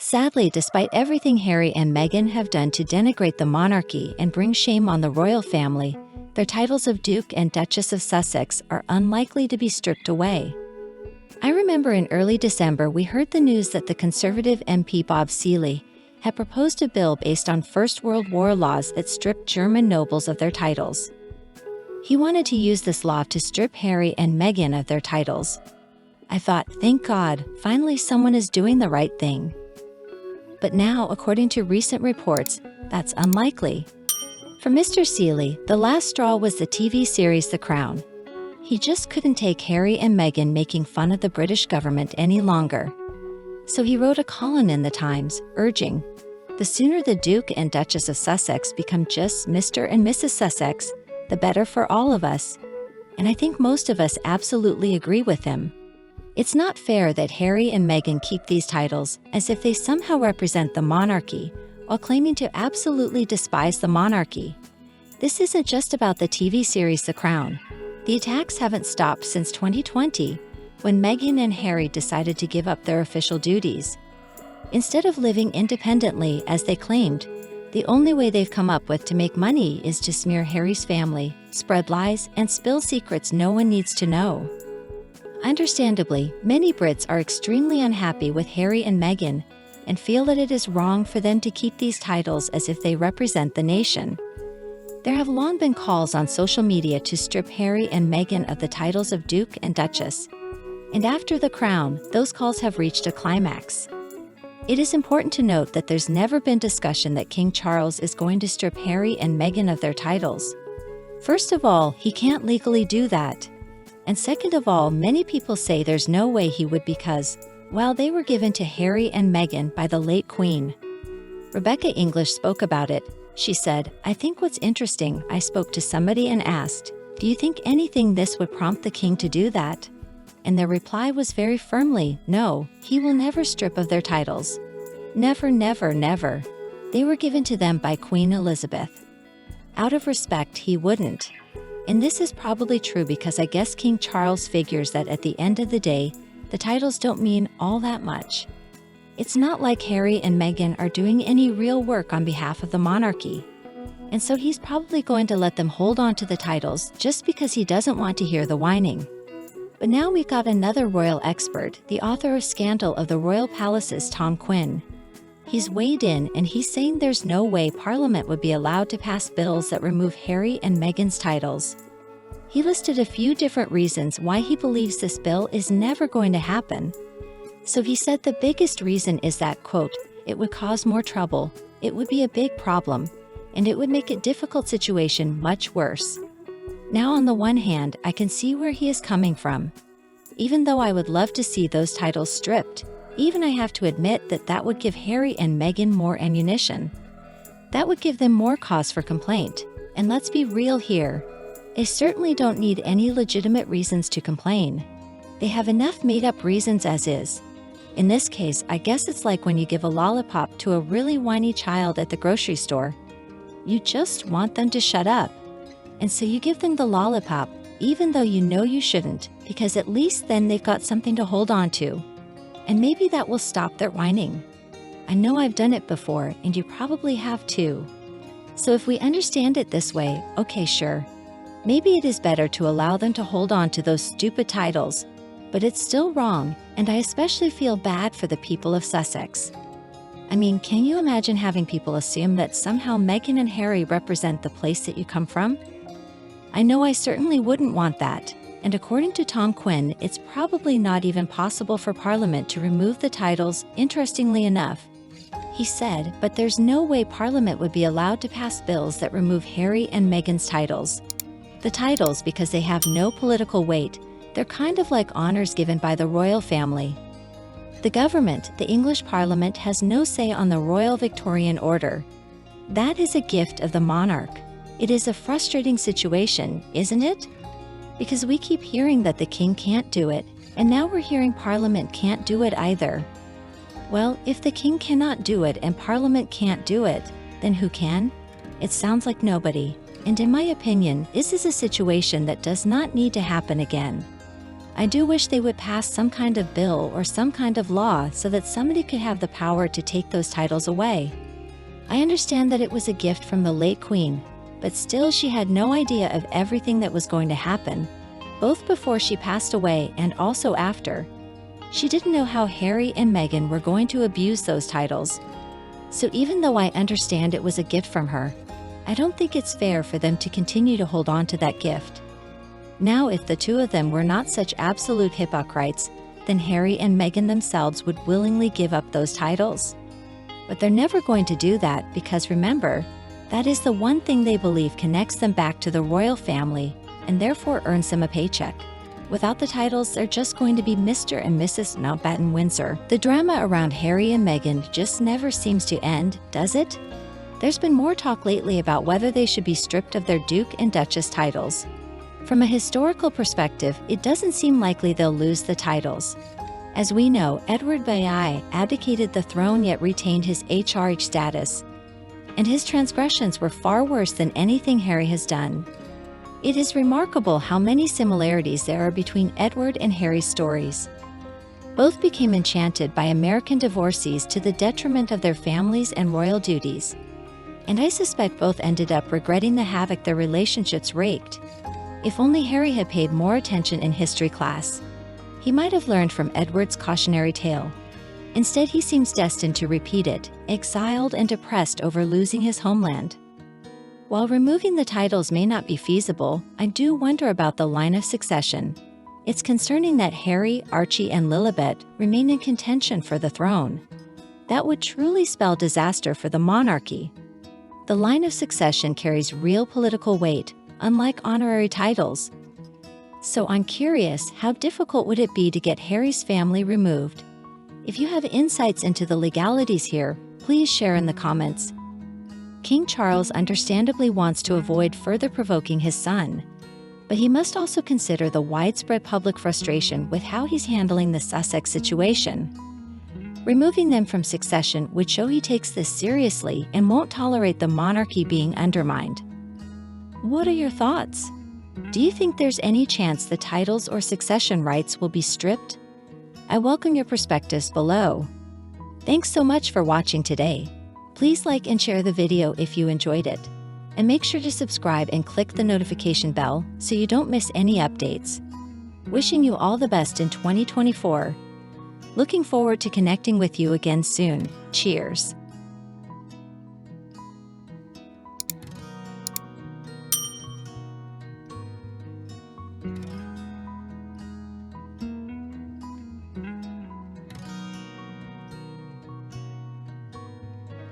Sadly, despite everything Harry and Meghan have done to denigrate the monarchy and bring shame on the royal family, their titles of Duke and Duchess of Sussex are unlikely to be stripped away. I remember in early December we heard the news that the Conservative MP Bob Seeley had proposed a bill based on First World War laws that stripped German nobles of their titles. He wanted to use this law to strip Harry and Meghan of their titles. I thought, thank God, finally someone is doing the right thing. But now, according to recent reports, that's unlikely. For Mr. Seeley, the last straw was the TV series The Crown. He just couldn't take Harry and Meghan making fun of the British government any longer. So he wrote a column in the Times, urging, "The sooner the Duke and Duchess of Sussex become just Mr. and Mrs. Sussex, the better for all of us." And I think most of us absolutely agree with him. It's not fair that Harry and Meghan keep these titles as if they somehow represent the monarchy, while claiming to absolutely despise the monarchy. This isn't just about the TV series The Crown. The attacks haven't stopped since 2020, when Meghan and Harry decided to give up their official duties. Instead of living independently as they claimed, the only way they've come up with to make money is to smear Harry's family, spread lies, and spill secrets no one needs to know. Understandably, many Brits are extremely unhappy with Harry and Meghan and feel that it is wrong for them to keep these titles as if they represent the nation. There have long been calls on social media to strip Harry and Meghan of the titles of Duke and Duchess. And after The Crown, those calls have reached a climax. It is important to note that there's never been discussion that King Charles is going to strip Harry and Meghan of their titles. First of all, he can't legally do that. And second of all, many people say there's no way he would because, well, they were given to Harry and Meghan by the late Queen. Rebecca English spoke about it. She said, "I think what's interesting, I spoke to somebody and asked, do you think anything this would prompt the king to do that? And their reply was very firmly, no, he will never strip of their titles. Never, never, never. They were given to them by Queen Elizabeth. Out of respect, he wouldn't." And this is probably true because I guess King Charles figures that at the end of the day, the titles don't mean all that much. It's not like Harry and Meghan are doing any real work on behalf of the monarchy. And so he's probably going to let them hold on to the titles just because he doesn't want to hear the whining. But now we've got another royal expert, the author of Scandal of the Royal Palaces, Tom Quinn. He's weighed in and he's saying there's no way Parliament would be allowed to pass bills that remove Harry and Meghan's titles. He listed a few different reasons why he believes this bill is never going to happen. So he said the biggest reason is that, quote, "it would cause more trouble, it would be a big problem, and it would make a difficult situation much worse." Now on the one hand, I can see where he is coming from. Even though I would love to see those titles stripped, even I have to admit that that would give Harry and Meghan more ammunition. That would give them more cause for complaint. And let's be real here. They certainly don't need any legitimate reasons to complain. They have enough made-up reasons as is. In this case, I guess it's like when you give a lollipop to a really whiny child at the grocery store. You just want them to shut up. And so you give them the lollipop, even though you know you shouldn't, because at least then they've got something to hold on to. And maybe that will stop their whining. I know I've done it before, and you probably have too. So if we understand it this way, okay, sure. Maybe it is better to allow them to hold on to those stupid titles, but it's still wrong, and I especially feel bad for the people of Sussex. I mean, can you imagine having people assume that somehow Meghan and Harry represent the place that you come from? I know I certainly wouldn't want that. And according to Tom Quinn, it's probably not even possible for Parliament to remove the titles, interestingly enough. He said, but there's no way Parliament would be allowed to pass bills that remove Harry and Meghan's titles. The titles, because they have no political weight, they're kind of like honors given by the royal family. The government, the English Parliament, has no say on the Royal Victorian Order. That is a gift of the monarch. It is a frustrating situation, isn't it? Because we keep hearing that the king can't do it, and now we're hearing Parliament can't do it either. Well, if the king cannot do it and Parliament can't do it, then who can? It sounds like nobody. And in my opinion, this is a situation that does not need to happen again. I do wish they would pass some kind of bill or some kind of law so that somebody could have the power to take those titles away. I understand that it was a gift from the late Queen, but still she had no idea of everything that was going to happen, both before she passed away and also after. She didn't know how Harry and Meghan were going to abuse those titles. So even though I understand it was a gift from her, I don't think it's fair for them to continue to hold on to that gift. Now, if the two of them were not such absolute hypocrites, then Harry and Meghan themselves would willingly give up those titles. But they're never going to do that because remember, that is the one thing they believe connects them back to the royal family and therefore earns them a paycheck. Without the titles, they're just going to be Mr. and Mrs. Mountbatten Windsor. The drama around Harry and Meghan just never seems to end, does it? There's been more talk lately about whether they should be stripped of their Duke and Duchess titles. From a historical perspective, it doesn't seem likely they'll lose the titles. As we know, Edward VI abdicated the throne yet retained his HRH status, and his transgressions were far worse than anything Harry has done. It is remarkable how many similarities there are between Edward and Harry's stories. Both became enchanted by American divorcees to the detriment of their families and royal duties. And I suspect both ended up regretting the havoc their relationships wreaked. If only Harry had paid more attention in history class, he might have learned from Edward's cautionary tale. Instead, he seems destined to repeat it, exiled and depressed over losing his homeland. While removing the titles may not be feasible, I do wonder about the line of succession. It's concerning that Harry, Archie, and Lilibet remain in contention for the throne. That would truly spell disaster for the monarchy. The line of succession carries real political weight, unlike honorary titles. So I'm curious, how difficult would it be to get Harry's family removed? If you have insights into the legalities here, please share in the comments. King Charles understandably wants to avoid further provoking his son, but he must also consider the widespread public frustration with how he's handling the Sussex situation. Removing them from succession would show he takes this seriously and won't tolerate the monarchy being undermined. What are your thoughts? Do you think there's any chance the titles or succession rights will be stripped? I welcome your perspectives below. Thanks so much for watching today. Please like and share the video if you enjoyed it. And make sure to subscribe and click the notification bell so you don't miss any updates. Wishing you all the best in 2024. Looking forward to connecting with you again soon. Cheers.